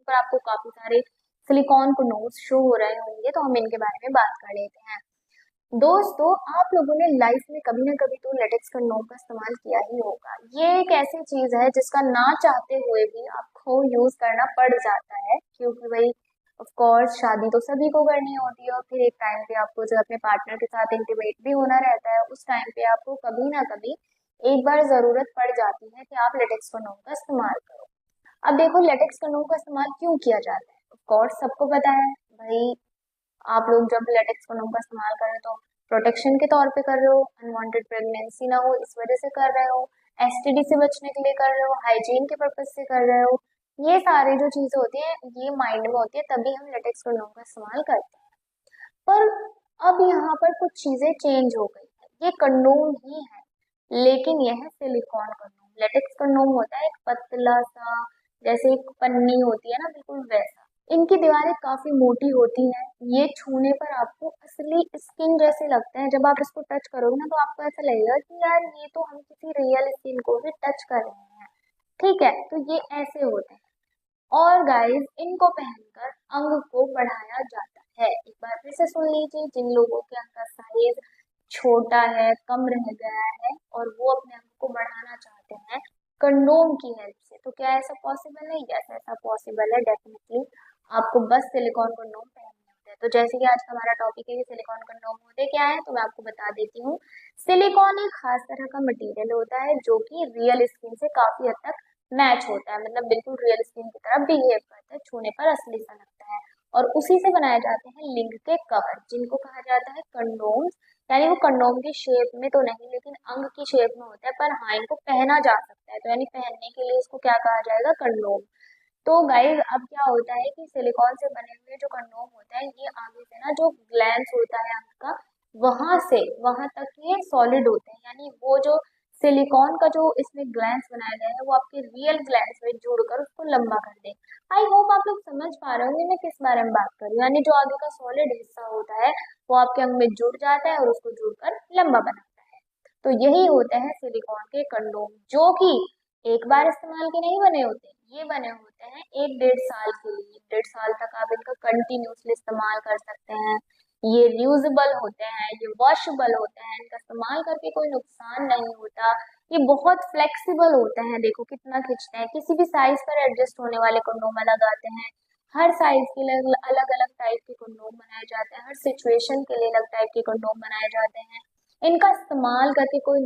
पर आपको काफी सारे सिलिकॉन कंडोम्स शो हो रहे होंगे, तो हम इनके बारे में बात कर लेते हैं। दोस्तों, आप लोगों ने लाइफ में कभी ना कभी तो लेटेक्स कंडोम का इस्तेमाल किया ही होगा। ये एक ऐसी चीज है जिसका ना चाहते हुए भी आपको यूज करना पड़ जाता है, क्योंकि भाई ऑफ कोर्स शादी तो सभी को करनी होती है, और फिर एक टाइम पे आपको जो अपने पार्टनर के साथ इंटीमेट भी होना रहता है, उस टाइम पे आपको कभी ना कभी एक बार जरूरत पड़ जाती है कि आप लेटेक्स कंडोम का इस्तेमाल करो। अब देखो, लेटेक्स कंडोम का इस्तेमाल क्यों किया जाता है, ऑफ कोर्स सबको पता है भाई। आप लोग जब लेटेक्स कंडोम का इस्तेमाल कर रहे हो तो प्रोटेक्शन के तौर पे कर रहे हो, अनवांटेड प्रेगनेंसी ना हो इस वजह से कर रहे हो, एसटीडी से बचने के लिए कर रहे हो, हाइजीन के पर्पज से कर रहे हो। ये सारी जो चीजें होती है ये माइंड में होती है, तभी हम लेटेक्स कंडोम का इस्तेमाल करते हैं। पर अब यहाँ पर कुछ चीजें चेंज हो गई है। ये कंडोम ही है, लेकिन यह है सिलिकॉन कंडोम। लेटेक्स कंडोम होता है एक पतला सा, जैसे एक पन्नी होती है ना, बिल्कुल वैसा। इनकी दीवारें काफी मोटी होती हैं। ये छूने पर आपको असली स्किन जैसे लगते हैं। जब आप इसको टच करोगे ना, तो आपको ऐसा लगेगा कि यार ये तो हम किसी रियल स्किन को भी टच कर रहे हैं। ठीक है, तो ये ऐसे होते हैं। और गाइस, इनको पहनकर अंग को बढ़ाया जाता है। एक बार फिर से सुन लीजिए, जिन लोगों के अंग का साइज छोटा है, कम रह गया है, और वो अपने अंग को बढ़ाना चाहते हैं कंडोम की हेल्प से, तो क्या ऐसा पॉसिबल है? यस, ऐसा पॉसिबल है डेफिनेटली। आपको बस सिलिकॉन कंडोम पहनने होते हैं। तो जैसे कि आज का हमारा टॉपिक है कि सिलिकॉन कंडोम होते क्या है, तो मैं आपको बता देती हूँ। सिलिकॉन एक खास तरह का मटेरियल होता है जो कि रियल स्किन से काफी हद तक मैच होता है, मतलब बिल्कुल रियल स्किन की तरह बिहेव करता है, छूने पर असली सा लगता है। और उसी से बनाए जाते हैं लिंग के कवर, जिनको कहा जाता है कंडोम। यानी वो कंडोम की शेप में तो नहीं, लेकिन अंग की शेप में होता है, पर हाँ इनको पहना जा सकता है, तो यानी पहनने के लिए इसको क्या कहा जाएगा? कंडोम। तो गाइज, अब क्या होता है कि सिलिकॉन से बने हुए जो कंडोम होता है, ये आगे से ना जो ग्लैंड होता है अंग का, वहां से वहां तक ये सॉलिड होते हैं। यानी वो जो सिलिकॉन का जो इसमें ग्लैंड बनाया गया है, वो आपके रियल ग्लैंड में जुड़कर उसको लंबा कर दे। आई होप आप लोग समझ पा रहे होंगे मैं किस बारे में बात कर रही हूँ। यानी जो आगे का सॉलिड हिस्सा होता है, वो आपके अंग में जुड़ जाता है और उसको जुड़कर लंबा बनाता है। तो यही होते हैं सिलिकॉन के कंडोम, जो कि एक बार इस्तेमाल के नहीं बने होते। ये बने होते हैं 1-1.5 साल के लिए। 1.5 साल तक आप इनका कंटिन्यूसली इस्तेमाल कर सकते हैं। ये रियूजेबल होते हैं, ये वॉशेबल होते हैं, इनका इस्तेमाल करके कोई नुकसान नहीं होता। ये बहुत फ्लेक्सिबल होते हैं, देखो कितना खींचते हैं। किसी भी साइज पर एडजस्ट होने वाले कंडोम अलग आते हैं। हर साइज के लिए अलग अलग टाइप के कंडोम बनाए जाते हैं, हर सिचुएशन के लिए अलग टाइप के कंडोम बनाए जाते हैं। इनका इस्तेमाल करके कोई